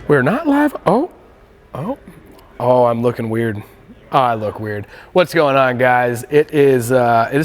We're not live. Oh, I'm looking weird. Oh, I look weird. What's going on, guys? It is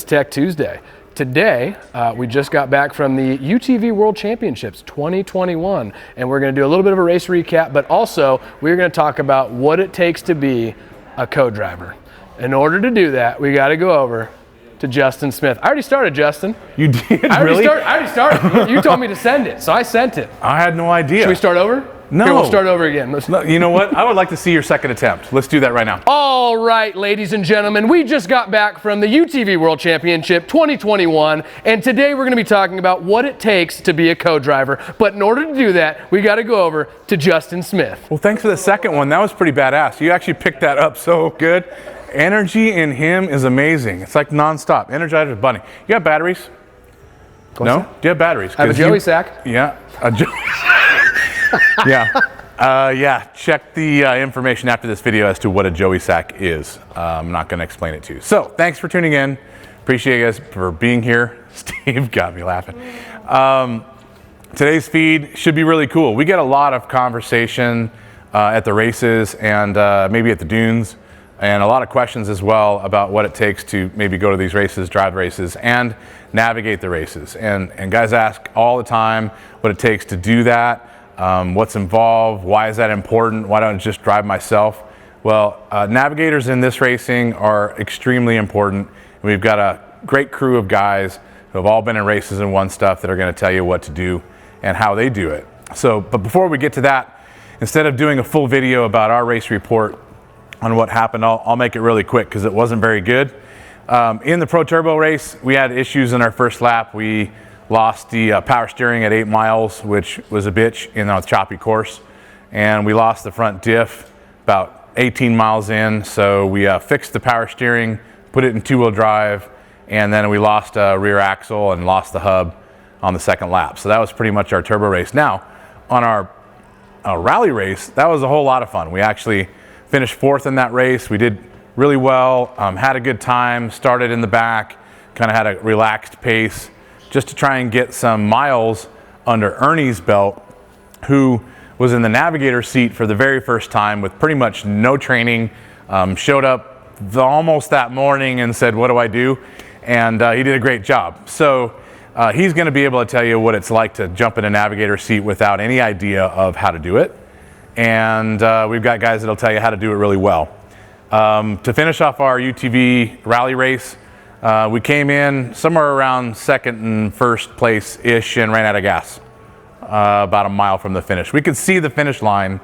Tech Tuesday. Today, we just got back from the UTV World Championships 2021, and we're going to do a little bit of a race recap, but also we're going to talk about what it takes to be a co-driver. In order to do that, we got to go over to Justin Smith. I already started, Justin. You did? I Really? already started. You told me to send it, so I sent it. I had no idea. Should we start over? No. Here, we'll start over again. No, you know what? I would like to see your second attempt. Let's do that right now. All right, ladies and gentlemen, we just got back from the UTV World Championship 2021, and today we're going to be talking about what it takes to be a co-driver. But in order to do that, we got to go over to Justin Smith. Well, thanks for the second one. That was pretty badass. You actually picked that up so good. Energy in him is amazing. It's like nonstop. Energizer Bunny. You got batteries? No? Do you have batteries? I have a Joey sack. Yeah. A Joey Yeah. Check the information after this video as to what a Joey sack is. I'm not going to explain it to you. So, thanks for tuning in. Appreciate you guys for being here. Steve got me laughing. Today's feed should be really cool. We get a lot of conversation at the races and maybe at the dunes, and a lot of questions as well about what it takes to maybe go to these races, drive races, and navigate the races. And guys ask all the time what it takes to do that. What's involved, why is that important, why don't I just drive myself? Well, navigators in this racing are extremely important. We've got a great crew of guys who have all been in races and won stuff that are going to tell you what to do and how they do it. But before we get to that, instead of doing a full video about our race report on what happened, I'll make it really quick because it wasn't very good. In the Pro Turbo race, we had issues in our first lap. We lost the power steering at 8 miles, which was a bitch in a choppy course. And we lost the front diff about 18 miles in. So we fixed the power steering, put it in two-wheel drive, and then we lost a rear axle and lost the hub on the second lap. So that was pretty much our turbo race. Now, on our rally race, that was a whole lot of fun. We actually finished 4th in that race. We did really well, had a good time, started in the back, kind of had a relaxed pace, just to try and get some miles under Ernie's belt, who was in the Navigator seat for the very first time with pretty much no training, showed up almost that morning and said, what do I do? And he did a great job. So he's gonna be able to tell you what it's like to jump in a Navigator seat without any idea of how to do it. And we've got guys that'll tell you how to do it really well. To finish off our UTV rally race, we came in somewhere around second and first place-ish and ran out of gas about a mile from the finish. We could see the finish line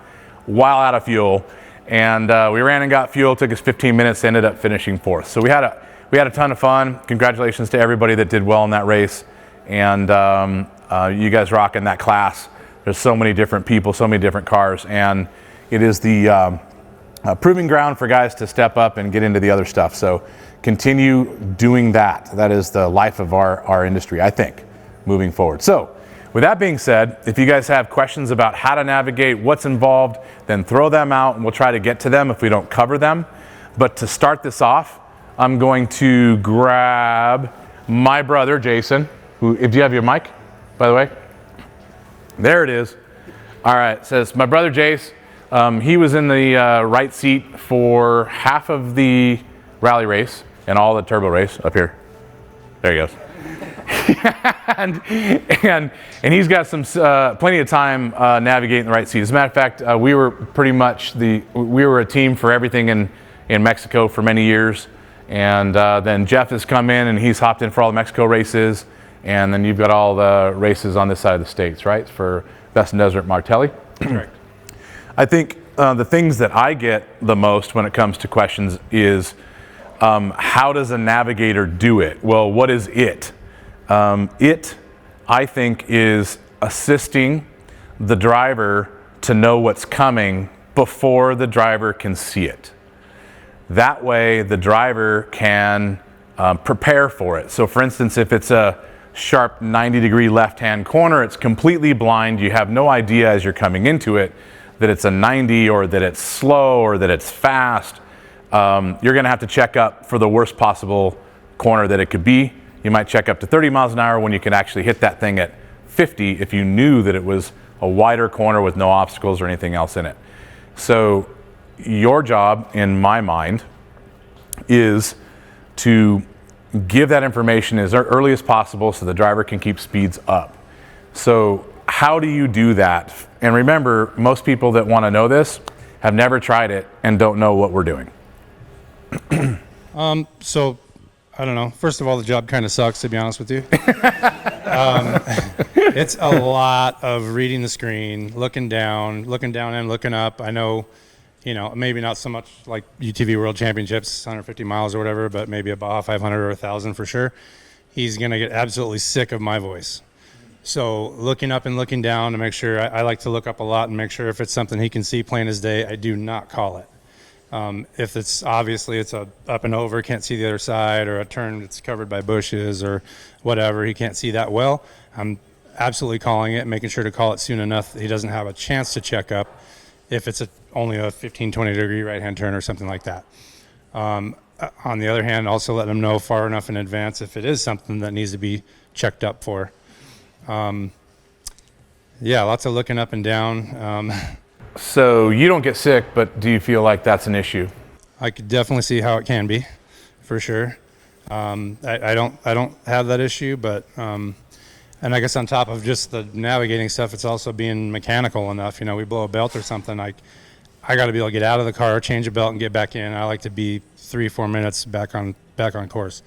while out of fuel, and we ran and got fuel. It took us 15 minutes, ended up finishing 4th. So we had a ton of fun. Congratulations to everybody that did well in that race, and you guys rock in that class. There's so many different people, so many different cars, and it is the proving ground for guys to step up and get into the other stuff. So continue doing that. That is the life of our industry, I think, moving forward. So with that being said, if you guys have questions about how to navigate, what's involved, then throw them out and we'll try to get to them if we don't cover them. But to start this off, I'm going to grab my brother, Jason, who, do you have your mic, by the way? There it is. All right, it says my brother Jace. He was in the right seat for half of the rally race and all the turbo race up here. There he goes. and he's got some plenty of time navigating the right seat. As a matter of fact, we were pretty much we were a team for everything in Mexico for many years. And then Jeff has come in and he's hopped in for all the Mexico races. And then you've got all the races on this side of the States, right? For Best in Desert Martelli. Correct. I think the things that I get the most when it comes to questions is how does a navigator do it? Well, what is it? It, I think, is assisting the driver to know what's coming before the driver can see it. That way the driver can prepare for it. So for instance, if it's a sharp 90-degree left-hand corner, it's completely blind, you have no idea as you're coming into it that it's a 90 or that it's slow or that it's fast. You're gonna have to check up for the worst possible corner that it could be. You might check up to 30 miles an hour when you can actually hit that thing at 50 if you knew that it was a wider corner with no obstacles or anything else in it. So your job, in my mind, is to give that information as early as possible so the driver can keep speeds up. So how do you do that? And remember, most people that want to know this have never tried it and don't know what we're doing. So, I don't know. First of all, the job kind of sucks, to be honest with you. It's a lot of reading the screen, looking down and looking up. I know, maybe not so much like UTV World Championships, 150 miles or whatever, but maybe a Baja 500 or 1,000 for sure. He's going to get absolutely sick of my voice. So looking up and looking down to make sure, I like to look up a lot and make sure if it's something he can see plain as day, I do not call it. If it's obviously it's a up and over, can't see the other side, or a turn that's covered by bushes or whatever, he can't see that well, I'm absolutely calling it, making sure to call it soon enough that he doesn't have a chance to check up if it's only a 15, 20 degree right-hand turn or something like that. On the other hand, also letting him know far enough in advance if it is something that needs to be checked up for. Yeah, lots of looking up and down. So you don't get sick, but do you feel like that's an issue? I could definitely see how it can be, for sure. I don't have that issue, but and I guess on top of just the navigating stuff, it's also being mechanical enough. We blow a belt or something. I got to be able to get out of the car, change a belt, and get back in. I like to be 3-4 minutes back on course.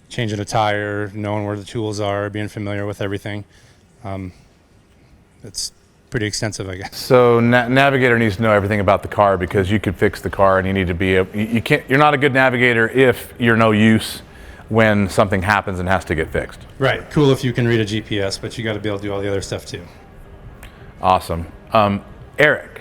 Changing a tire, knowing where the tools are, being familiar with everything. It's pretty extensive, I guess. So Navigator needs to know everything about the car, because you could fix the car and you need to be you're not a good navigator if you're no use when something happens and has to get fixed. Right. Cool if you can read a GPS, but you got to be able to do all the other stuff too. Awesome. Eric,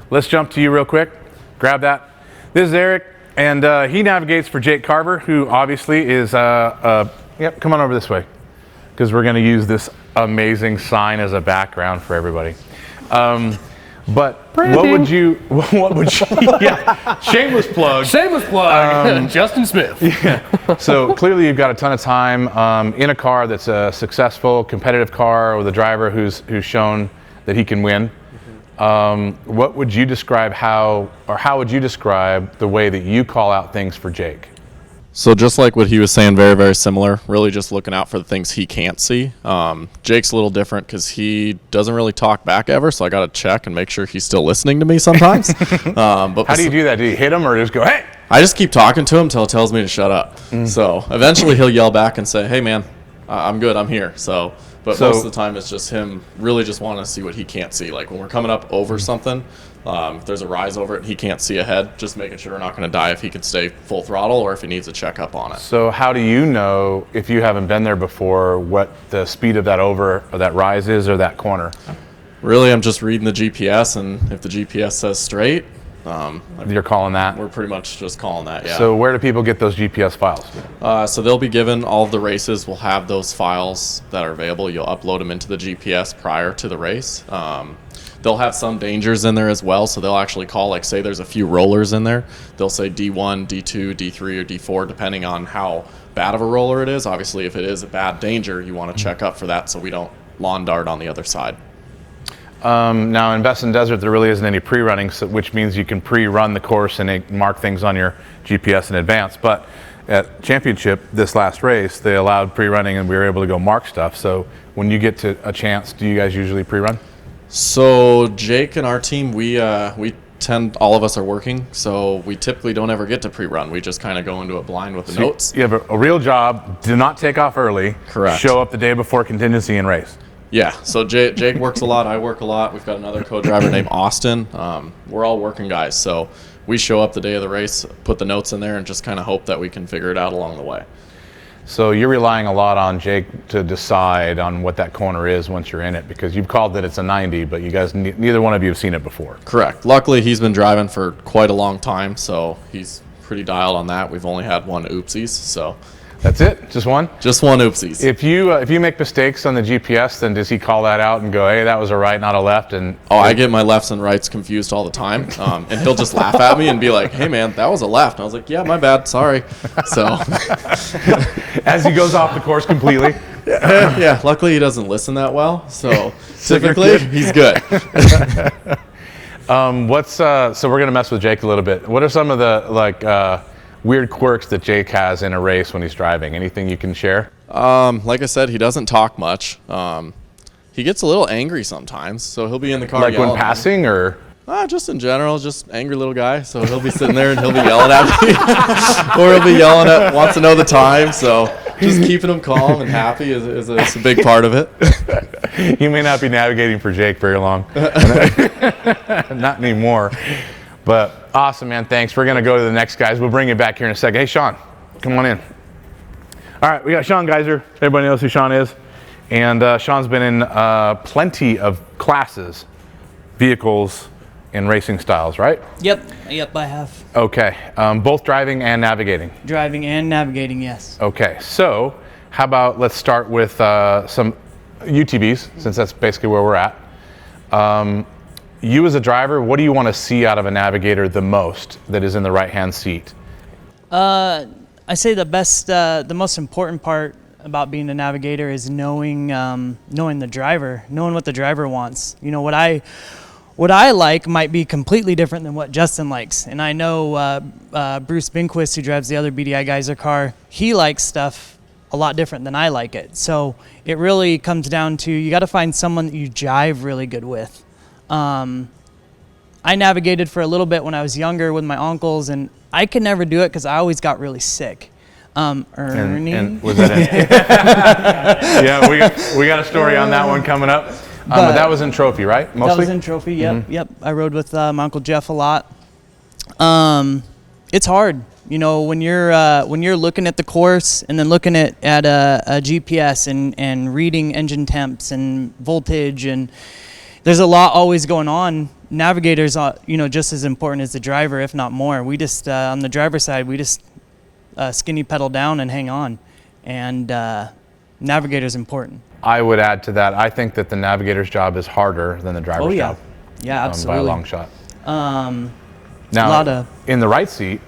let's jump to you real quick. Grab that. This is Eric, and he navigates for Jake Carver, who obviously is yep, come on over this way, because we're going to use this amazing sign as a background for everybody. But what would you, yeah, shameless plug. Justin Smith. Yeah. So clearly you've got a ton of time in a car that's a successful, competitive car with a driver who's shown that he can win. What would you describe how would you describe the way that you call out things for Jake? So just like what he was saying, very, very similar, really just looking out for the things he can't see. Jake's a little different because he doesn't really talk back ever, so I got to check and make sure he's still listening to me sometimes. But how do you do that? Do you hit him or just go, hey? I just keep talking to him until he tells me to shut up. So eventually he'll yell back and say, hey, man, I'm good, I'm here. But most of the time it's just him really just wanting to see what he can't see. Like when we're coming up over something, if there's a rise over it and he can't see ahead, just making sure we're not going to die if he can stay full throttle or if he needs a checkup on it. So how do you know, if you haven't been there before, what the speed of that over or that rise is or that corner? Really, I'm just reading the GPS, and if the GPS says straight, you're calling that? We're pretty much just calling that, yeah. So where do people get those GPS files? So they'll be given, all of the races will have those files that are available. You'll upload them into the GPS prior to the race. They'll have some dangers in there as well, so they'll actually call, like say there's a few rollers in there, they'll say D1, D2, D3, or D4, depending on how bad of a roller it is. Obviously, if it is a bad danger, you want to check up for that so we don't lawn dart on the other side. Now in Besson Desert, there really isn't any pre-running, which means you can pre-run the course and mark things on your GPS in advance. But at Championship, this last race, they allowed pre-running and we were able to go mark stuff. So when you get to a chance, do you guys usually pre-run? So Jake and our team, we all of us are working, so we typically don't ever get to pre-run. We just kind of go into it blind with the notes. You have a real job. Do not take off early. Correct. Show up the day before contingency and race. Yeah, so Jake works a lot, I work a lot. We've got another co-driver named Austin. We're all working guys, so we show up the day of the race, put the notes in there, and just kind of hope that we can figure it out along the way. So you're relying a lot on Jake to decide on what that corner is once you're in it, because you've called that it's a 90, but you guys, neither one of you have seen it before. Correct. Luckily, he's been driving for quite a long time, so he's pretty dialed on that. We've only had one oopsies, so. That's it? Just one? Just one oopsies. If you make mistakes on the GPS, then does he call that out and go, hey, that was a right, not a left? And I get my lefts and rights confused all the time. And he'll just laugh at me and be like, hey, man, that was a left. And I was like, yeah, my bad. Sorry. So as he goes off the course completely. Yeah, luckily he doesn't listen that well, so typically he's good. So we're gonna mess with Jake a little bit. What are some of the weird quirks that Jake has in a race when he's driving? Anything you can share? Like I said, he doesn't talk much. He gets a little angry sometimes, so he'll be in the car Like when yelling. passing, or? Just in general, just angry little guy. So he'll be sitting there and he'll be yelling at me, or he'll be yelling at, wants to know the time. So just keeping him calm and happy is a big part of it. You may not be navigating for Jake very long. Not anymore. But awesome, man. Thanks. We're gonna go to the next guys. We'll bring you back here in a second. Hey, Shawn, come on in. All right, we got Shawn Geiser. Everybody knows who Shawn is. And Shawn's been in plenty of classes, vehicles, and racing styles, right? Yep, I have. Okay, both driving and navigating. Driving and navigating, yes. Okay, so how about let's start with some UTVs, since that's basically where we're at. You as a driver, what do you want to see out of a navigator the most that is in the right-hand seat? I say the most important part about being a navigator is knowing the driver, knowing what the driver wants. You know, what I like might be completely different than what Justin likes. And I know Bruce Binquist, who drives the other BDI Geyser car, he likes stuff a lot different than I like it. So it really comes down to, you got to find someone that you jive really good with. I navigated for a little bit when I was younger with my uncles, and I could never do it because I always got really sick. Ernie? And was that it? Yeah, we got a story on that one coming up. But that was in Trophy, right? Mostly? That was in Trophy, yep, yep. I rode with my Uncle Jeff a lot. It's hard, you know, when you're looking at the course and then looking at a GPS and reading engine temps and voltage, and there's a lot always going on. Navigators are, you know, just as important as the driver, if not more. We just, on the driver's side, we just skinny pedal down and hang on. And navigator's important. I would add to that, I think that the navigator's job is harder than the driver's job. Yeah, absolutely. By a long shot. Now, in the right seat,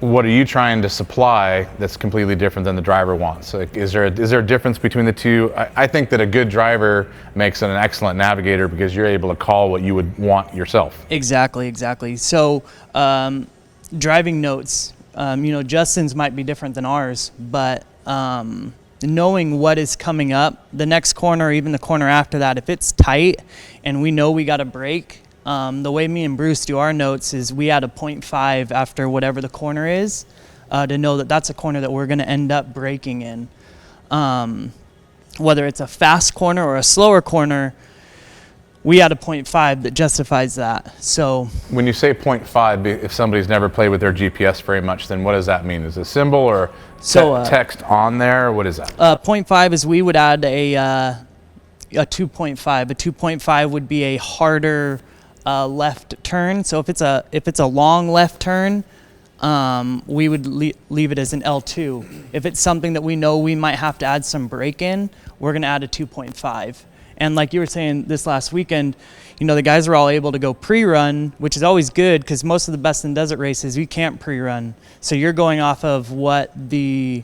what are you trying to supply that's completely different than the driver wants? Like, is there a difference between the two? I think that a good driver makes an excellent navigator because you're able to call what you would want yourself. Exactly. So driving notes, you know, Justin's might be different than ours, but knowing what is coming up, the next corner, or even the corner after that, if it's tight and we know we got to brake, the way me and Bruce do our notes is we add a 0.5 after whatever the corner is to know that that's a corner that we're going to end up braking in. Whether it's a fast corner or a slower corner, we add a 0.5 that justifies that. So when you say 0.5, if somebody's never played with their GPS very much, then what does that mean? Is it a symbol or text on there? What is that? 0.5 is we would add a 2.5. A 2.5 would be a harder left turn. So if it's a long left turn, we would leave it as an L2. If it's something that we know we might have to add some brake in, we're going to add a 2.5. And like you were saying this last weekend, you know, the guys were all able to go pre-run, which is always good because most of the best in desert races, you can't pre-run. So you're going off of what the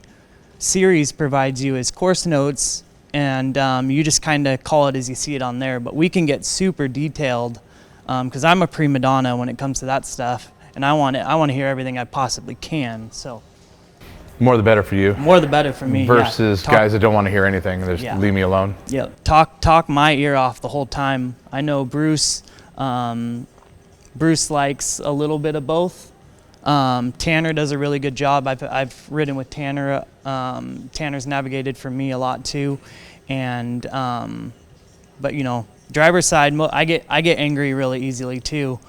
series provides you as course notes, and you just kind of call it as you see it on there. But we can get super detailed because I'm a prima donna when it comes to that stuff, and I want to hear everything I possibly can. So more the better for you. More the better for me. Versus guys that don't want to hear anything. Just leave me alone. Yeah, talk my ear off the whole time. I know Bruce. Bruce likes a little bit of both. Tanner does a really good job. I've ridden with Tanner. Tanner's navigated for me a lot too, and but you know, driver's side, I get angry really easily too.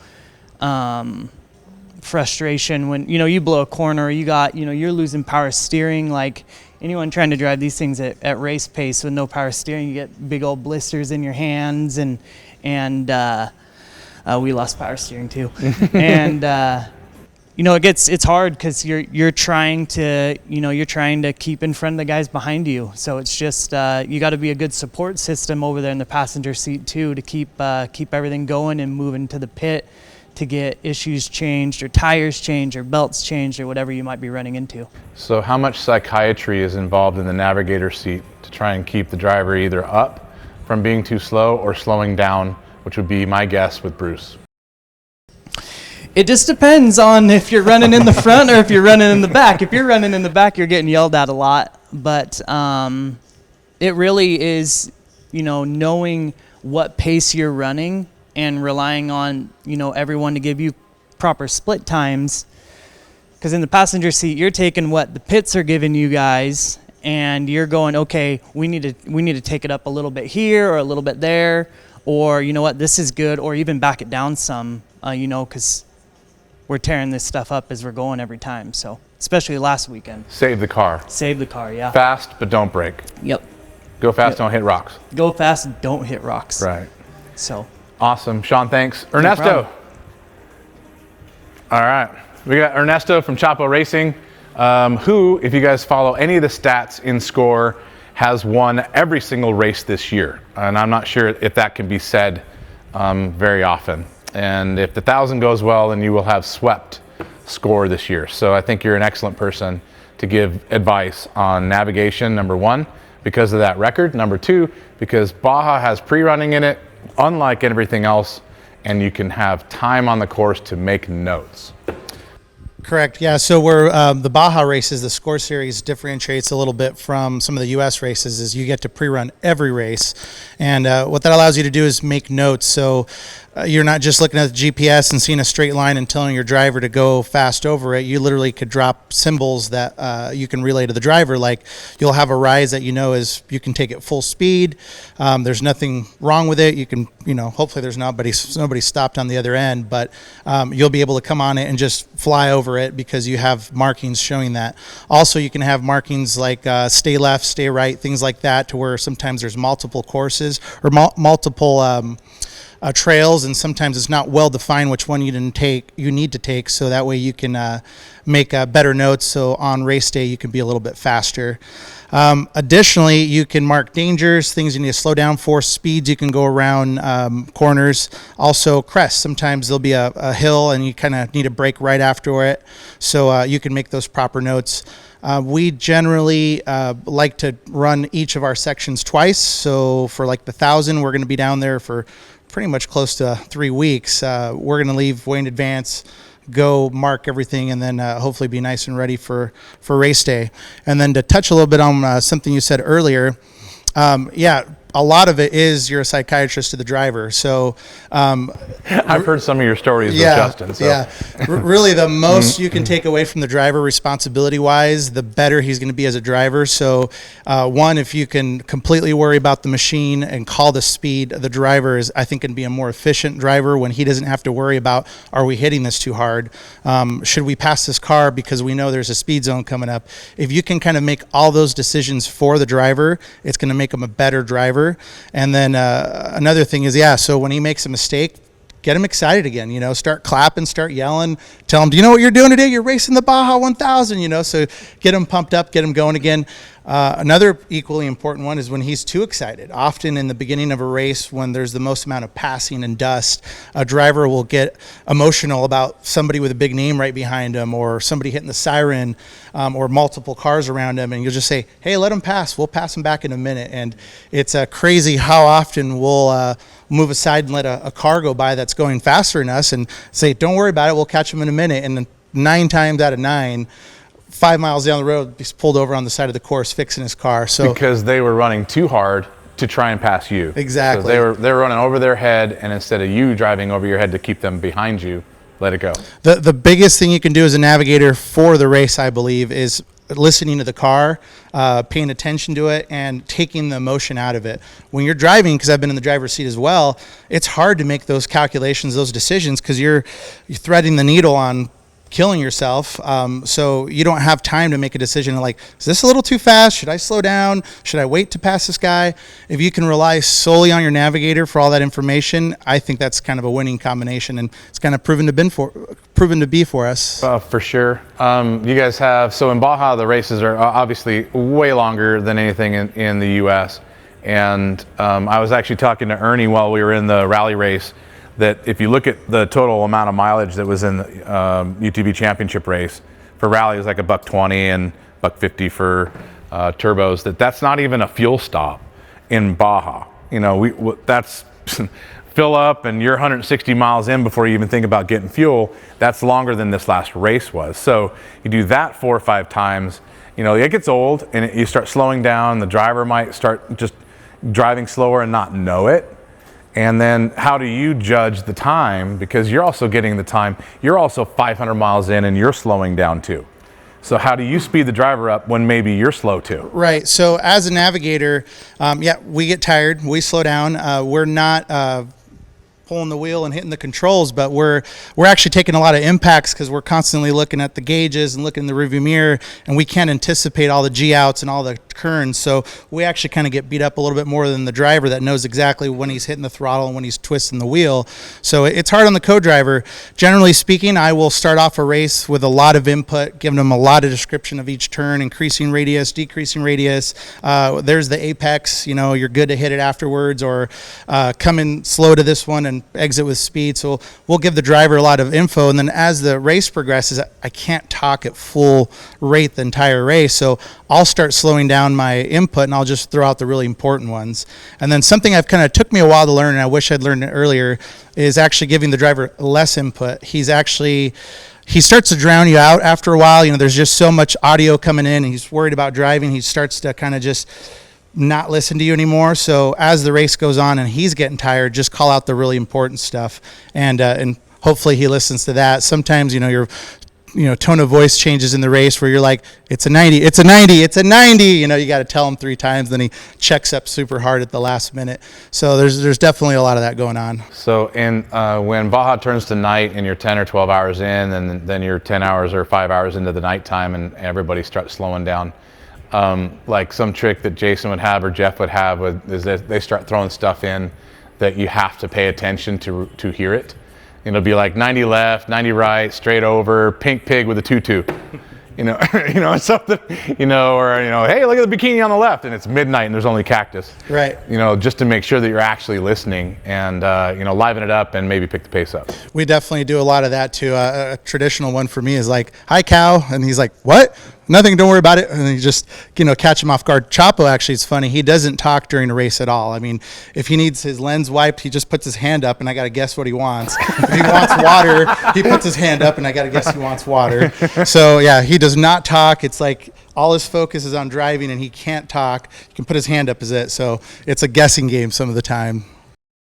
Frustration when, you know, you blow a corner, you're losing power steering. Like anyone trying to drive these things at race pace with no power steering, you get big old blisters in your hands, and we lost power steering too. And you know, it's hard because you're trying to keep in front of the guys behind you. So it's just you got to be a good support system over there in the passenger seat too, to keep everything going and moving to the pit to get issues changed or tires changed or belts changed or whatever you might be running into. So how much psychiatry is involved in the navigator seat to try and keep the driver either up from being too slow or slowing down, which would be my guess with Bruce? It just depends on if you're running in the front or if you're running in the back. If you're running in the back, you're getting yelled at a lot. But it really is, knowing what pace you're running and relying on, everyone to give you proper split times. Because in the passenger seat, you're taking what the pits are giving you guys, and you're going, okay, we need to take it up a little bit here or a little bit there, or you know what, this is good, or even back it down some, because we're tearing this stuff up as we're going every time. So especially last weekend. Save the car. Save the car, yeah. Fast, but don't brake. Yep. Go fast, don't hit rocks. Go fast, don't hit rocks. Right. So. Awesome. Shawn, thanks. Ernesto. problem. All right. We got Ernesto from Chapo Racing, who, if you guys follow any of the stats in Score, has won every single race this year. And I'm not sure if that can be said very often. And if the 1,000 goes well, then you will have swept Score this year. So I think you're an excellent person to give advice on navigation, number one, because of that record. Number two, because Baja has pre-running in it, unlike everything else, and you can have time on the course to make notes. Correct. Yeah. So we're the Baja races, the Score Series differentiates a little bit from some of the U.S. races. Is you get to pre-run every race, and what that allows you to do is make notes. So you're not just looking at the GPS and seeing a straight line and telling your driver to go fast over it. You literally could drop symbols that you can relay to the driver. Like you'll have a rise that is you can take it full speed. There's nothing wrong with it. You can hopefully there's nobody stopped on the other end, but you'll be able to come on it and just fly over it because you have markings showing that. Also, you can have markings like stay left, stay right, things like that, to where sometimes there's multiple courses or multiple trails, and sometimes it's not well defined which one you need to take, so that way you can make better notes, so on race day you can be a little bit faster. Additionally, you can mark dangers, things you need to slow down for, speeds you can go around, corners, also crests. Sometimes there'll be a hill and you kind of need to brake right after it, so you can make those proper notes. We generally like to run each of our sections twice, so for like the 1,000, we're going to be down there for pretty much close to 3 weeks. We're going to leave way in advance, go mark everything, and then hopefully be nice and ready for race day. And then to touch a little bit on something you said earlier, a lot of it is you're a psychiatrist to the driver. So I've heard some of your stories with Justin. So. Really the most you can take away from the driver responsibility-wise, the better he's going to be as a driver. So one, if you can completely worry about the machine and call the speed, the driver is, I think, going to be a more efficient driver when he doesn't have to worry about, are we hitting this too hard? Should we pass this car because we know there's a speed zone coming up? If you can kind of make all those decisions for the driver, it's going to make him a better driver. And then another thing is, so when he makes a mistake, get him excited again, start clapping, start yelling, tell him, do you know what you're doing today? You're racing the Baja 1000, so get him pumped up, get him going again. Another equally important one is when he's too excited. Often in the beginning of a race, when there's the most amount of passing and dust, a driver will get emotional about somebody with a big name right behind him, or somebody hitting the siren, or multiple cars around him, and you'll just say, hey, let him pass. We'll pass him back in a minute. And it's crazy how often we'll move aside and let a car go by that's going faster than us and say, don't worry about it, we'll catch him in a minute. And then 9 times out of 9, 5 miles down the road, he's pulled over on the side of the course fixing his car. So because they were running too hard to try and pass you. Exactly. So they were running over their head, and instead of you driving over your head to keep them behind you, let it go. The biggest thing you can do as a navigator for the race, I believe, is listening to the car, paying attention to it, and taking the emotion out of it. When you're driving, because I've been in the driver's seat as well, it's hard to make those calculations, those decisions, because you're threading the needle on killing yourself. So you don't have time to make a decision like, is this a little too fast? Should I slow down? Should I wait to pass this guy? If you can rely solely on your navigator for all that information, I think that's kind of a winning combination, and it's kind of proven to be for us. For sure. You guys have, so in Baja, the races are obviously way longer than anything in the U.S. And I was actually talking to Ernie while we were in the rally race that if you look at the total amount of mileage that was in the UTV championship race, for rally it was like $120 and $150 for turbos, that's not even a fuel stop in Baja. You know, that's fill up and you're 160 miles in before you even think about getting fuel. That's longer than this last race was. So you do that 4 or 5 times, you know, it gets old and you start slowing down. The driver might start just driving slower and not know it. And then how do you judge the time? Because you're also getting the time. You're also 500 miles in and you're slowing down too. So how do you speed the driver up when maybe you're slow too? Right. So as a navigator, we get tired. We slow down. We're not pulling the wheel and hitting the controls, but we're actually taking a lot of impacts because we're constantly looking at the gauges and looking in the rearview mirror, and we can't anticipate all the G outs and all the turns. So we actually kind of get beat up a little bit more than the driver that knows exactly when he's hitting the throttle and when he's twisting the wheel. So it's hard on the co-driver. Generally speaking, I will start off a race with a lot of input, giving them a lot of description of each turn, increasing radius, decreasing radius. There's the apex, you know, you're good to hit it afterwards, or come in slow to this one and exit with speed. So we'll give the driver a lot of info, and then as the race progresses, I can't talk at full rate the entire race, so I'll start slowing down my input and I'll just throw out the really important ones. And then something I've kind of took me a while to learn, and I wish I'd learned it earlier, is actually giving the driver less input. He starts to drown you out after a while. You know, there's just so much audio coming in and he's worried about driving. He starts to kind of just not listen to you anymore. So as the race goes on and he's getting tired, just call out the really important stuff, and hopefully he listens to that. Sometimes, you know, your tone of voice changes in the race where you're like, it's a 90, it's a 90, it's a 90. You know, you got to tell him 3 times, then he checks up super hard at the last minute. So there's definitely a lot of that going on. So when Baja turns to night and you're 10 or 12 hours in, and then you're 10 hours or 5 hours into the nighttime and everybody starts slowing down, like some trick that Jason would have or Jeff would have is that they start throwing stuff in that you have to pay attention to hear it. It'll be like 90 left, 90 right, straight over, pink pig with a tutu, something, or, hey, look at the bikini on the left, and it's midnight and there's only cactus. Right. Just to make sure that you're actually listening and, liven it up and maybe pick the pace up. We definitely do a lot of that too. A traditional one for me is like, hi, cow. And he's like, what? Nothing, don't worry about it. And you just, catch him off guard. Chapo, actually, it's funny. He doesn't talk during a race at all. I mean, if he needs his lens wiped, he just puts his hand up and I got to guess what he wants. If he wants water, he puts his hand up and I got to guess he wants water. So yeah, he does not talk. It's like all his focus is on driving and he can't talk. He can put his hand up as it. So it's a guessing game some of the time.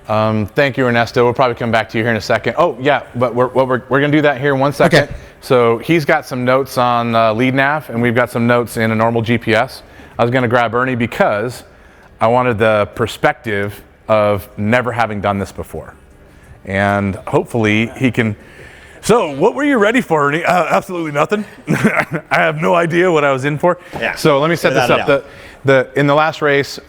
Thank you, Ernesto. We'll probably come back to you here in a second. Oh yeah, but we're going to do that here in 1 second. Okay. So he's got some notes on lead nav, and we've got some notes in a normal GPS. I was going to grab Ernie because I wanted the perspective of never having done this before, and hopefully he can. So what were you ready for, Ernie? Absolutely nothing. I have no idea what I was in for. Yeah. So let me set this up. In the last race, we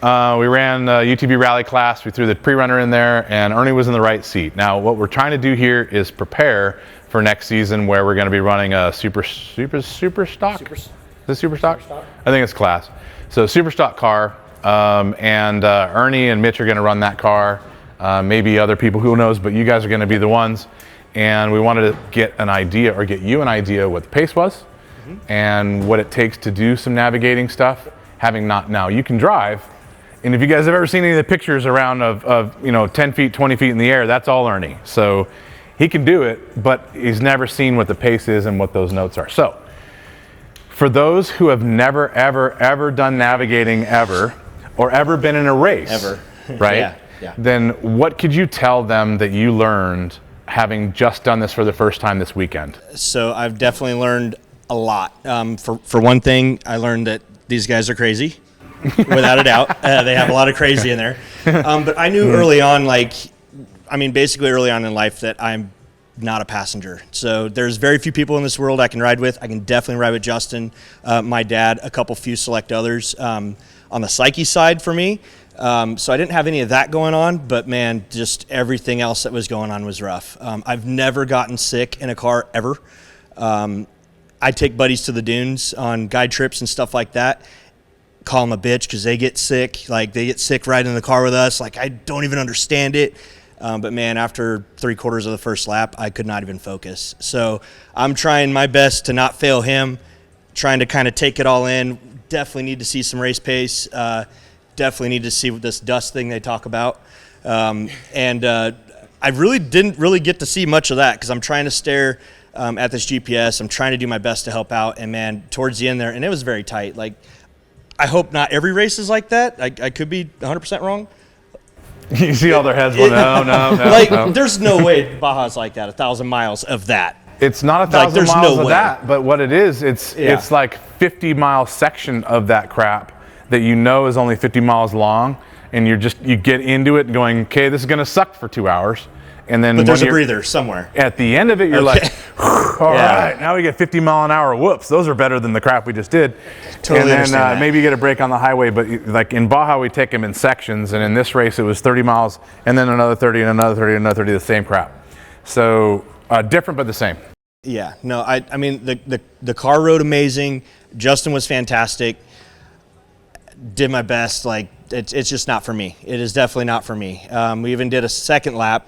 ran UTV rally class. We threw the pre-runner in there, and Ernie was in the right seat. Now, what we're trying to do here is prepare for next season, where we're going to be running a super stock. Is it super stock? I think it's class. So super stock car, and Ernie and Mitch are going to run that car. Maybe other people, who knows? But you guys are going to be the ones. And we wanted to get you an idea what the pace was, and what it takes to do some navigating stuff. Now you can drive, and if you guys have ever seen any of the pictures around of 10 feet, 20 feet in the air, that's all Ernie. So he can do it, but he's never seen what the pace is and what those notes are. So for those who have never, ever done navigating ever, or ever been in a race, ever, right? Yeah. Then what could you tell them that you learned having just done this for the first time this weekend? So I've definitely learned a lot. For one thing, I learned that these guys are crazy, without a doubt. They have a lot of crazy in there. But I knew early on, basically early on in life, that I'm not a passenger. So there's very few people in this world I can ride with. I can definitely ride with Justin, my dad, a couple few select others. On the psyche side for me, so I didn't have any of that going on, but man, just everything else that was going on was rough. I've never gotten sick in a car ever. I take buddies to the dunes on guide trips and stuff like that. Call them a bitch because they get sick. Like, they get sick riding in the car with us. Like, I don't even understand it. But man, after 3/4 of the first lap, I could not even focus. So I'm trying my best to not fail him, trying to kind of take it all in. Definitely need to see some race pace. Definitely need to see this dust thing they talk about. I really didn't really get to see much of that because I'm trying to stare at this GPS. I'm trying to do my best to help out. And man, towards the end there, and it was very tight. Like, I hope not every race is like that. I could be 100% wrong. You see all their heads going, no. Like, there's no way Baja's like that, 1,000 miles of that. It's not 1,000 there's miles no of way. that, but what it is, it's like 50-mile section of that crap that you know is only 50 miles long, and you get into it going, okay, this is going to suck for 2 hours. And then But there's a breather somewhere. At the end of it, you're like, all right, now we get 50 mile an hour. Whoops, those are better than the crap we just did. Totally and then understand that. maybe you get a break on the highway, but like in Baja, we take them in sections, and in this race, it was 30 miles, and then another 30, and another 30, and another 30, the same crap. So different, but the same. Yeah, no, I mean, the car rode amazing. Justin was fantastic. Did my best. Like, it's just not for me. It is definitely not for me. We even did a second lap.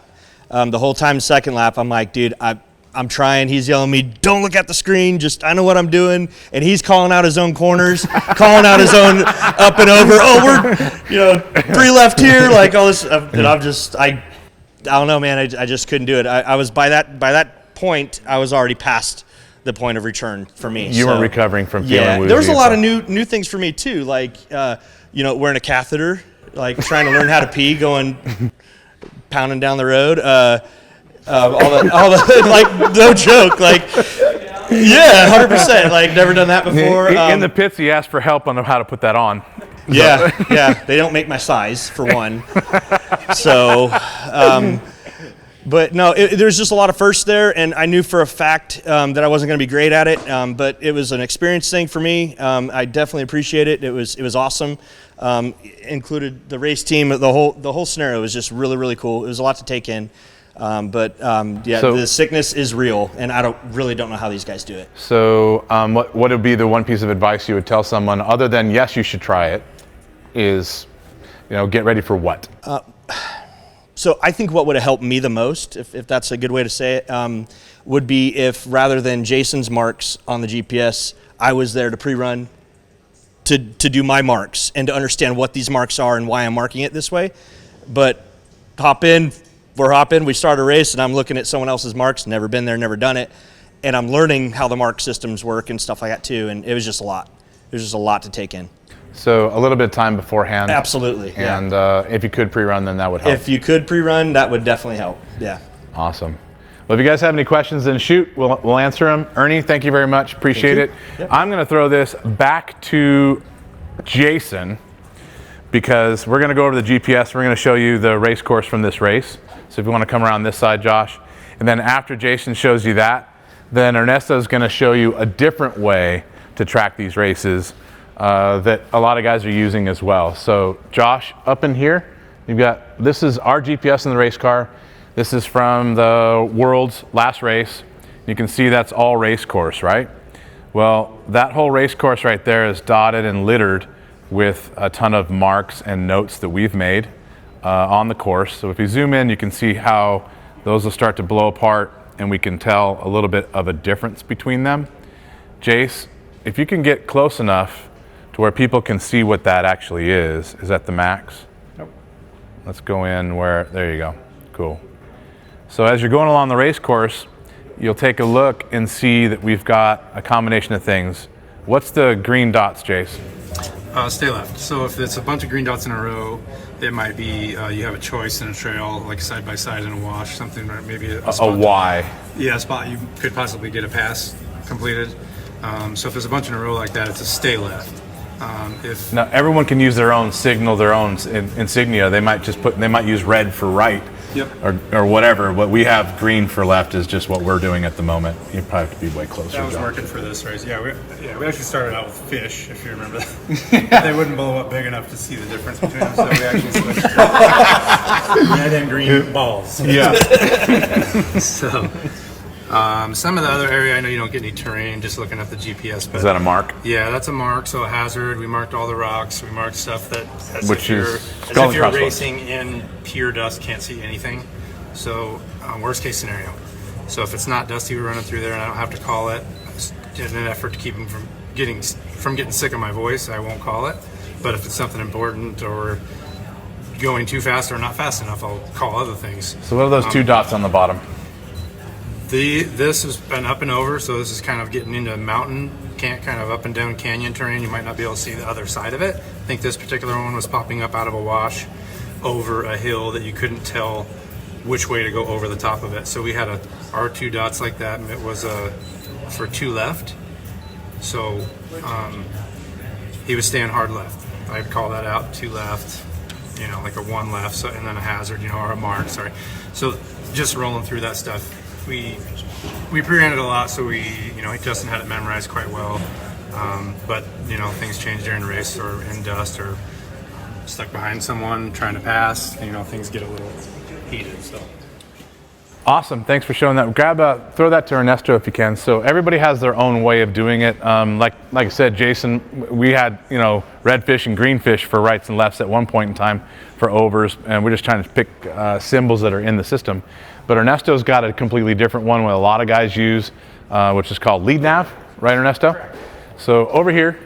The whole time second lap, I'm like, dude, I'm trying. He's yelling at me, don't look at the screen. Just, I know what I'm doing. And he's calling out his own corners, calling out his own up and over. Oh, we're, 3 left here. Like all this. And I don't know, man. I just couldn't do it. I was by that point, I was already past the point of return for me. You were recovering from feeling woozy. There was a lot of new things for me too. Like, wearing a catheter, like trying to learn how to pee, going pounding down the road. All the like, no joke. Like, yeah, 100%. Like, never done that before. In the pits, he asked for help on how to put that on. Yeah. They don't make my size, for one. So, but no, there's just a lot of firsts there, and I knew for a fact that I wasn't going to be great at it. But it was an experience thing for me. I definitely appreciate it. It was awesome. Included the race team. The whole scenario was just really, really cool. It was a lot to take in. So, the sickness is real, and I don't know how these guys do it. So what would be the one piece of advice you would tell someone, other than yes, you should try it, is, get ready for what? So I think what would have helped me the most, if that's a good way to say it, would be if rather than Jason's marks on the GPS, I was there to pre-run to do my marks and to understand what these marks are and why I'm marking it this way. But we're hopping, we start a race, and I'm looking at someone else's marks, never been there, never done it, and I'm learning how the mark systems work and stuff like that too, and it was just a lot. It was just a lot to take in. So a little bit of time beforehand. Absolutely. And if you could pre-run, then that would help. If you could pre-run, that would definitely help. Yeah. Awesome. Well, if you guys have any questions, then shoot. We'll answer them. Ernie, thank you very much. Appreciate it. Yep. I'm going to throw this back to Jason because we're going to go over the GPS. We're going to show you the race course from this race. So if you want to come around this side, Josh. And then after Jason shows you that, then Ernesto is going to show you a different way to track these races that a lot of guys are using as well. So Josh, up in here, this is our GPS in the race car. This is from the world's last race. You can see that's all race course, right? Well, that whole race course right there is dotted and littered with a ton of marks and notes that we've made on the course. So if you zoom in, you can see how those will start to blow apart, and we can tell a little bit of a difference between them. Jace, if you can get close enough to where people can see what that actually is that the max? Nope. Let's go in there you go. Cool. So as you're going along the race course, you'll take a look and see that we've got a combination of things. What's the green dots, Jace? Stay left. So if it's a bunch of green dots in a row, it might be you have a choice in a trail, like side by side in a wash, something, or maybe a spot. A Y. Yeah, a spot you could possibly get a pass completed. So if there's a bunch in a row like that, it's a stay left. Now everyone can use their own signal, their own insignia. They might use red for right. Yep. Or whatever. What we have green for left is just what we're doing at the moment. You probably have to be way closer. That was working for this race. Yeah, we actually started out with fish, if you remember that. They wouldn't blow up big enough to see the difference between them, so we actually switched to red and green balls. Yeah. So, some of the other area, I know you don't get any terrain, just looking at the GPS. But is that a mark? Yeah, that's a mark. So a hazard. We marked all the rocks. We marked stuff that, as if you're racing in pure dust, can't see anything. So worst case scenario. So if it's not Dusty running through there and I don't have to call it, in an effort to keep him from getting sick of my voice, I won't call it. But if it's something important or going too fast or not fast enough, I'll call other things. So what are those 2 dots on the bottom? This has been up and over, so this is kind of getting into mountain, kind of up and down canyon terrain. You might not be able to see the other side of it. I think this particular one was popping up out of a wash over a hill that you couldn't tell which way to go over the top of it. So we had our 2 dots like that, and it was for 2 left. So he was staying hard left. I'd call that out, 2 left, like a 1 left, so, and then a hazard, or a mark, sorry. So just rolling through that stuff. We pre-ran it a lot, so Justin had it memorized quite well. But things change during the race or in dust or stuck behind someone trying to pass. Things get a little heated. So Awesome, thanks for showing that. Throw that to Ernesto if you can. So everybody has their own way of doing it. Like I said, Jason, we had red fish and green fish for rights and lefts at one point in time for overs, and we're just trying to pick symbols that are in the system. But Ernesto's got a completely different one, what a lot of guys use, which is called lead nav, right, Ernesto? Correct. So over here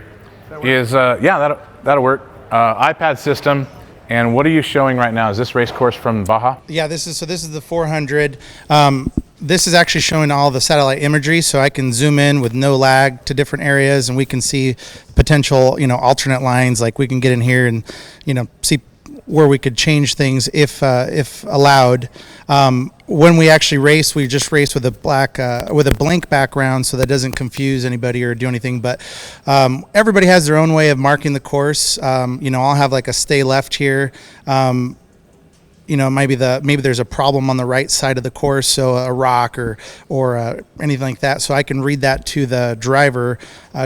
is that'll work. iPad system. And what are you showing right now? Is this race course from Baja? Yeah, this is the 400. This is actually showing all the satellite imagery, so I can zoom in with no lag to different areas, and we can see potential, alternate lines. Like we can get in here and, see where we could change things if allowed. When we actually race, we just race with a blank background, so that doesn't confuse anybody or do anything. But everybody has their own way of marking the course. I'll have like a stay left here. Maybe there's a problem on the right side of the course, so a rock or anything like that. So I can read that to the driver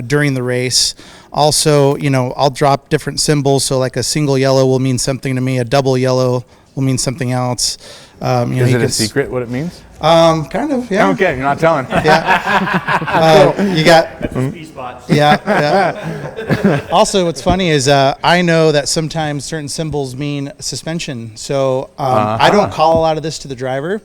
during the race. Also, I'll drop different symbols. So like a single yellow will mean something to me. A double yellow will mean something else. Is it a secret what it means? Kind of, yeah. Okay, you're not telling. Yeah. You got speed spots. Yeah. Also, what's funny is I know that sometimes certain symbols mean suspension. So I don't call a lot of this to the driver.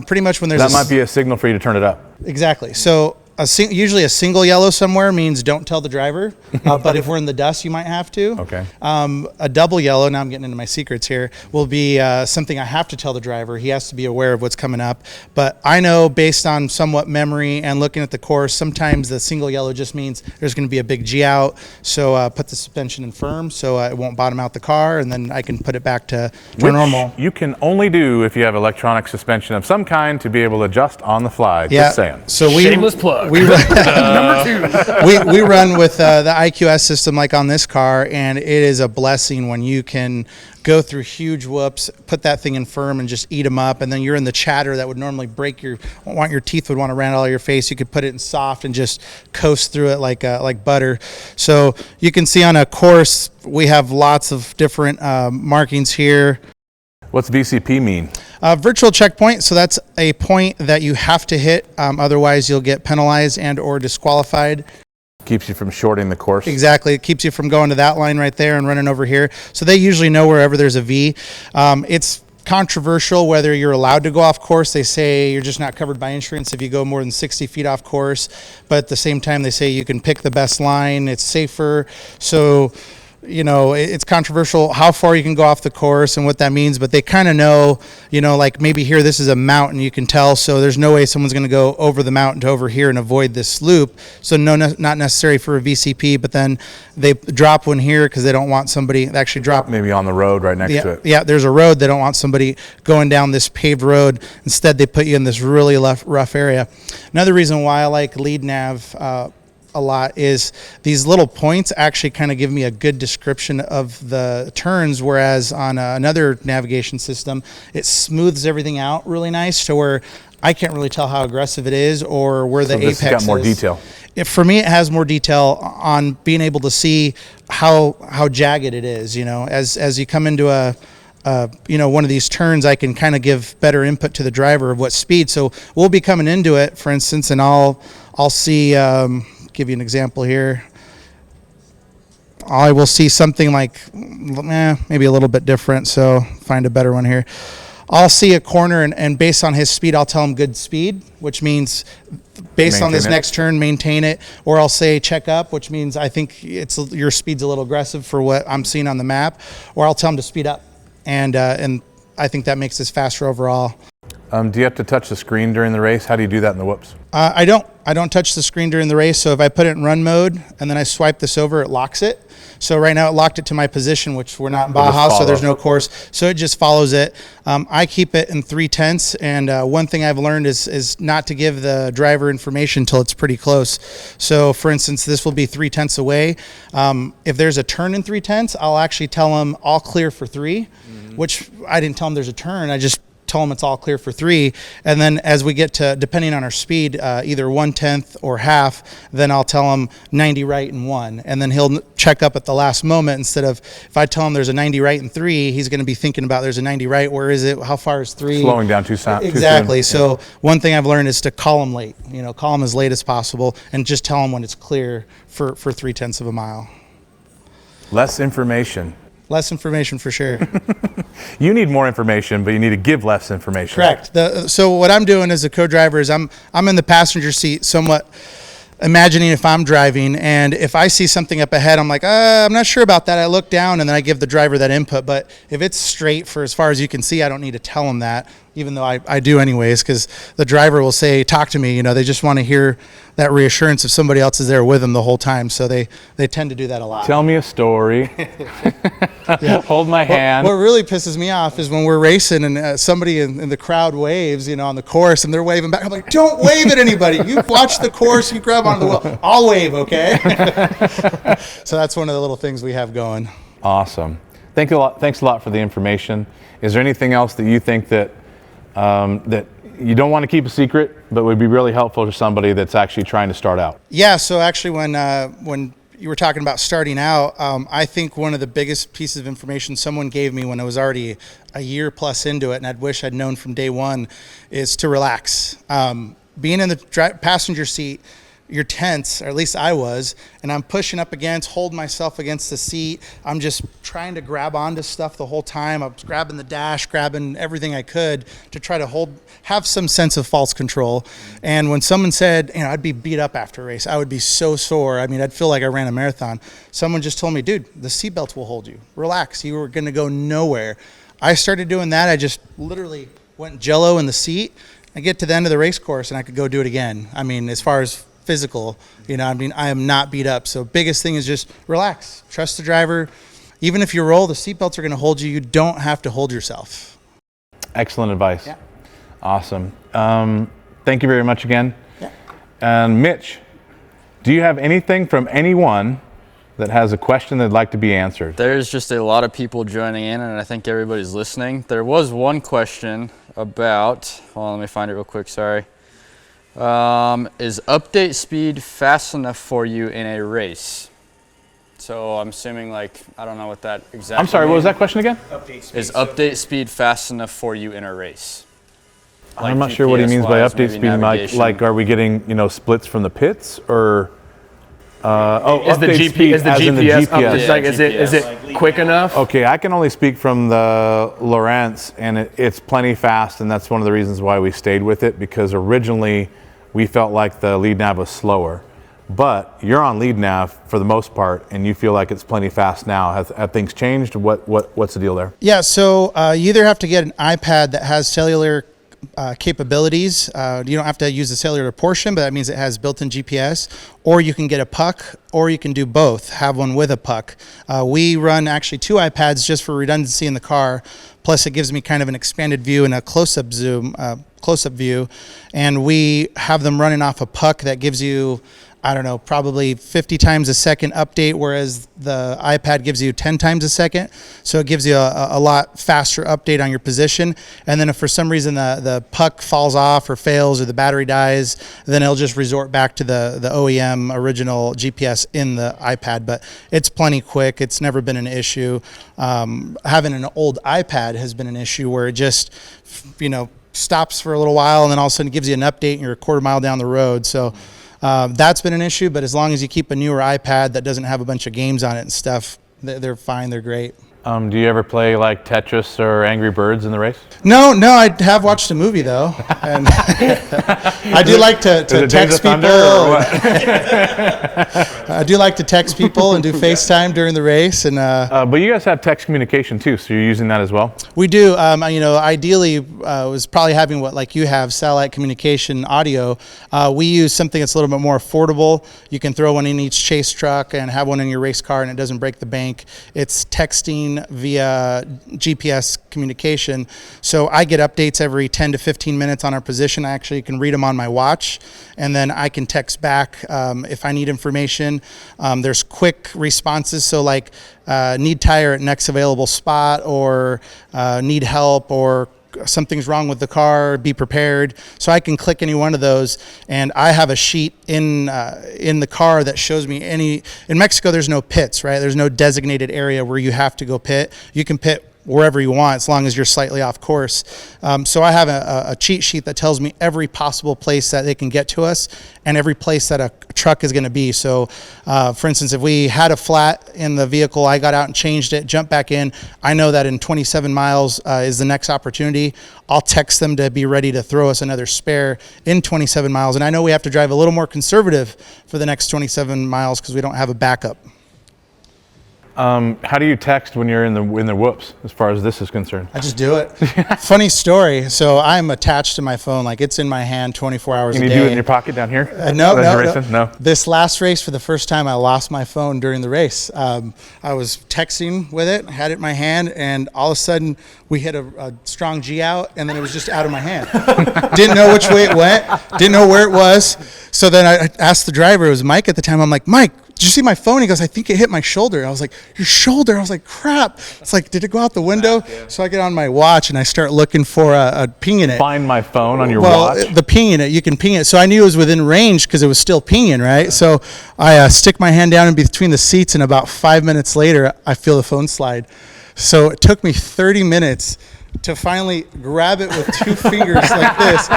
Pretty much when there's that might be a signal for you to turn it up. Exactly. So usually a single yellow somewhere means don't tell the driver, but if we're in the dust, you might have to. Okay. A double yellow, now I'm getting into my secrets here, will be something I have to tell the driver. He has to be aware of what's coming up. But I know based on somewhat memory and looking at the course, sometimes the single yellow just means there's going to be a big G out. So put the suspension in firm so it won't bottom out the car, and then I can put it back to normal. You can only do if you have electronic suspension of some kind to be able to adjust on the fly. Yeah. Just saying. So Shameless plug. We run, number 2. we run with the IQS system like on this car, and it is a blessing when you can go through huge whoops, put that thing in firm and just eat them up, and then you're in the chatter that would normally break your teeth would want to rattle out of your face. You could put it in soft and just coast through it like butter. So you can see on a course we have lots of different markings here. What's VCP mean? Virtual checkpoint, so that's a point that you have to hit, otherwise you'll get penalized and or disqualified. Keeps you from shorting the course. Exactly, it keeps you from going to that line right there and running over here. So they usually know wherever there's a V. It's controversial whether you're allowed to go off course. They say you're just not covered by insurance if you go more than 60 feet off course, but at the same time they say you can pick the best line, it's safer. So it's controversial how far you can go off the course and what that means, but they kind of know, like maybe here this is a mountain, you can tell, so there's no way someone's going to go over the mountain to over here and avoid this loop. So not necessary for a VCP, but then they drop one here because they don't want somebody actually drop. Maybe on the road right next to it. Yeah, there's a road. They don't want somebody going down this paved road. Instead, they put you in this really rough area. Another reason why I like lead nav a lot is these little points actually kind of give me a good description of the turns, whereas on another navigation system it smooths everything out really nice to where I can't really tell how aggressive it is or where the apex is. This has got more detail. For me, it has more detail on being able to see how jagged it is. As you come into one of these turns, I can kind of give better input to the driver of what speed. So we'll be coming into it, for instance, and I'll see. Give you an example here. I will see something like maybe a little bit different, so find a better one here. I'll see a corner, and based on his speed, I'll tell him good speed, which means based on this Maintain it. next turn, maintain it. Or I'll say check up, which means I think your speed's a little aggressive for what I'm seeing on the map. Or I'll tell him to speed up, and I think that makes this faster overall. Do you have to touch the screen during the race? How do you do that in the whoops? I don't touch the screen during the race. So if I put it in run mode and then I swipe this over, it locks it. So right now it locked it to my position, which we're not in Baja, so there's no course. So it just follows it. I keep it in 3/10, and one thing I've learned is not to give the driver information until it's pretty close. So for instance, this will be 3/10 away. If there's a turn in 3/10, I'll actually tell them all clear for 3, which I didn't tell them there's a turn. I just tell them it's all clear for 3, and then as we get to, depending on our speed, either 1/10 or half, then I'll tell him 90 right and 1, and then he'll check up at the last moment. Instead of, if I tell him there's a 90 right and 3, he's going to be thinking about there's a 90 right, where is it, how far is 3? Slowing down too soon. Exactly. So one thing I've learned is to call him late, call him as late as possible, and just tell him when it's clear for 3/10 of a mile. Less information. Less information for sure. You need more information, but you need to give less information. Correct. So what I'm doing as a co-driver is I'm in the passenger seat, somewhat imagining if I'm driving, and if I see something up ahead, I'm like, I'm not sure about that. I look down, and then I give the driver that input. But if it's straight for as far as you can see, I don't need to tell them that, even though I do anyways, because the driver will say, talk to me. They just want to hear that reassurance if somebody else is there with them the whole time. So they tend to do that a lot. Tell me a story. Hold my hand. What really pisses me off is when we're racing and somebody in the crowd waves, on the course, and they're waving back. I'm like, don't wave at anybody. You watch the course, you grab onto the wheel. I'll wave, okay? So that's one of the little things we have going. Awesome. Thanks a lot for the information. Is there anything else that you think that that you don't want to keep a secret, but would be really helpful to somebody that's actually trying to start out? Yeah. So actually, when you were talking about starting out, I think one of the biggest pieces of information someone gave me when I was already a year plus into it, and I'd wish I'd known from day one, is to relax. Being in the passenger seat, you're tense, or at least I was, and I'm pushing up against, holding myself against the seat. I'm just trying to grab onto stuff the whole time. I was grabbing the dash, grabbing everything I could to try to have some sense of false control. And when someone said, I'd be beat up after a race, I would be so sore. I mean, I'd feel like I ran a marathon. Someone just told me, dude, the seatbelt will hold you. Relax, you were gonna go nowhere. I started doing that. I just literally went jello in the seat. I get to the end of the race course and I could go do it again. I mean, as far as physical, I am not beat up. So biggest thing is just relax, trust the driver. Even if you roll, the seatbelts are going to hold you. You don't have to hold yourself. Excellent advice. Yeah. Awesome. Thank you very much again. Yeah. And Mitch, do you have anything from anyone that has a question they'd like to be answered? There's just a lot of people joining in, and I think everybody's listening. There was one question about, let me find it real quick, sorry. Is update speed fast enough for you in a race? So I'm assuming I don't know what that exactly I'm sorry, means. what was that question again? Is update speed fast enough for you in a race? I'm not sure what he means by GPS-wise, update maybe speed. Like, are we getting, splits from the pits, or? Is the update speed GPS as in the up? GPS. Is it quick enough? Okay, I can only speak from the Lawrence, and it's plenty fast, and that's one of the reasons why we stayed with it, because originally we felt like the lead nav was slower. But you're on lead nav for the most part, and you feel like it's plenty fast now. Have things changed? What's the deal there? Yeah, so you either have to get an iPad that has cellular capabilities. You don't have to use the cellular portion, but that means it has built-in GPS, or you can get a puck, or you can do both, have one with a puck. We run actually 2 iPads just for redundancy in the car, plus it gives me kind of an expanded view and a close-up view, and we have them running off a puck that gives you, I don't know, probably 50 times a second update, whereas the iPad gives you 10 times a second. So it gives you a lot faster update on your position. And then if for some reason the puck falls off or fails or the battery dies, then it'll just resort back to the OEM original GPS in the iPad. But it's plenty quick. It's never been an issue. Having an old iPad has been an issue where it just, stops for a little while and then all of a sudden it gives you an update and you're a quarter mile down the road. So that's been an issue, but as long as you keep a newer iPad that doesn't have a bunch of games on it and stuff, they're fine, they're great. Do you ever play like Tetris or Angry Birds in the race? No, I have watched a movie though, and I do like to text people. I do like to text people and do FaceTime during the race, and but you guys have text communication too, so you're using that as well. we do. Ideally, was probably having what like you have, satellite communication audio. We use something that's a little bit more affordable. You can throw one in each chase truck and have one in your race car, and it doesn't break the bank. It's texting via GPS communication. So I get updates every 10 to 15 minutes on our position. I actually can read them on my watch, and then I can text back if I need information. There's quick responses. So like need tire at next available spot, or need help, or something's wrong with the car, be prepared. So I can click any one of those, and I have a sheet in the car that shows me any. In Mexico, there's no pits, right? There's no designated area where you have to go pit. You can pit wherever you want as long as you're slightly off course. So I have a cheat sheet that tells me every possible place that they can get to us and every place that a truck is going to be. So for instance, if we had a flat in the vehicle, I got out and changed it, jumped back in, I know that in 27 miles is the next opportunity. I'll text them to be ready to throw us another spare in 27 miles. And I know we have to drive a little more conservative for the next 27 miles because we don't have a backup. How do you text when you're in the whoops, as far as this is concerned? I just do it. Funny story. So I'm attached to my phone, like it's in my hand 24 hours a day. Can you do it in your pocket down here? No. This last race, for the first time, I lost my phone during the race. I was texting with it, had it in my hand, and all of a sudden we hit a strong G out, and then it was just out of my hand. Didn't know which way it went, didn't know where it was. So then I asked the driver, it was Mike at the time, I'm like, Mike, did you see my phone? He goes, I think it hit my shoulder. I was like, your shoulder? I was like, crap. It's like, did it go out the window? So I get on my watch and I start looking for a pinging it. Find my phone on your watch? The pinging it, you can ping it. So I knew it was within range because it was still pinging, right? So I stick my hand down in between the seats, and about 5 minutes later, I feel the phone slide. So it took me 30 minutes to finally grab it with two fingers like this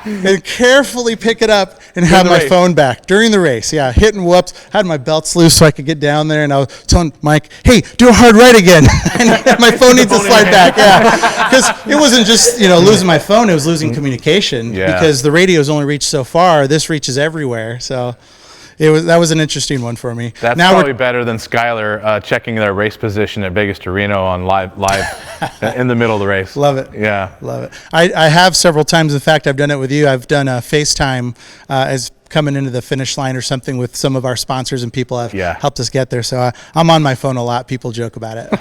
and carefully pick it up and have my phone back during the race. Yeah, hitting whoops, had my belts loose so I could get down there, and I was telling Mike, hey, do a hard right again. And my phone needs to slide back. Yeah, because it wasn't just losing my phone, it was losing communication because the radios only reach so far. This reaches everywhere. So that was an interesting one for me. That's now probably better than Skyler checking their race position at Vegas to Reno on live in the middle of the race. Love it. Yeah. Love it. I have several times. In fact, I've done it with you. I've done a FaceTime as coming into the finish line or something with some of our sponsors, and people have helped us get there. So I'm on my phone a lot. People joke about it.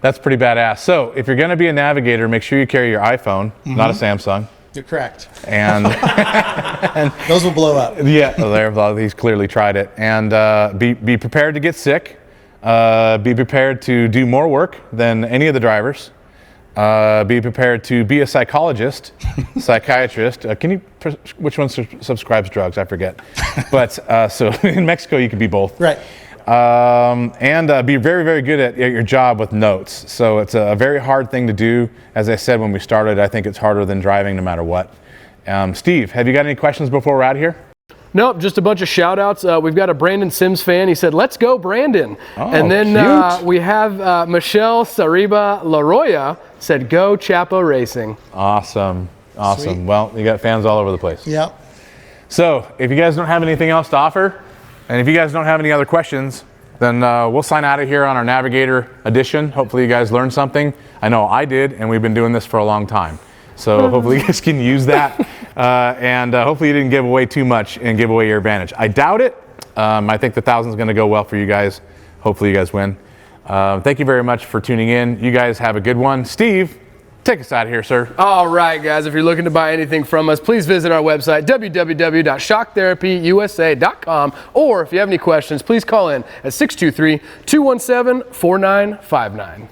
That's pretty badass. So if you're going to be a navigator, make sure you carry your iPhone, not a Samsung. You're correct. And those will blow up. Yeah, he's clearly tried it. And be prepared to get sick. Be prepared to do more work than any of the drivers. Be prepared to be a psychologist, psychiatrist. Which one subscribes drugs? I forget. But so in Mexico, you could be both. Right. And be very, very good at your job with notes. So it's a very hard thing to do. As I said when we started, I think it's harder than driving no matter what. Steve, have you got any questions before we're out of here? Nope, just a bunch of shout outs. We've got a Brandon Sims fan. He said, let's go, Brandon. Oh, and then we have Michelle Sariba Laroya said, go Chapo Racing. Awesome. Sweet. Well, you got fans all over the place. Yep. So if you guys don't have anything else to offer, and if you guys don't have any other questions, then we'll sign out of here on our Navigator edition. Hopefully you guys learned something. I know I did, and we've been doing this for a long time. So hopefully you guys can use that. And hopefully you didn't give away too much and give away your advantage. I doubt it. I think the 1,000 is going to go well for you guys. Hopefully you guys win. Thank you very much for tuning in. You guys have a good one. Steve, take us out of here, sir. All right, guys. If you're looking to buy anything from us, please visit our website, www.shocktherapyusa.com. Or if you have any questions, please call in at 623-217-4959.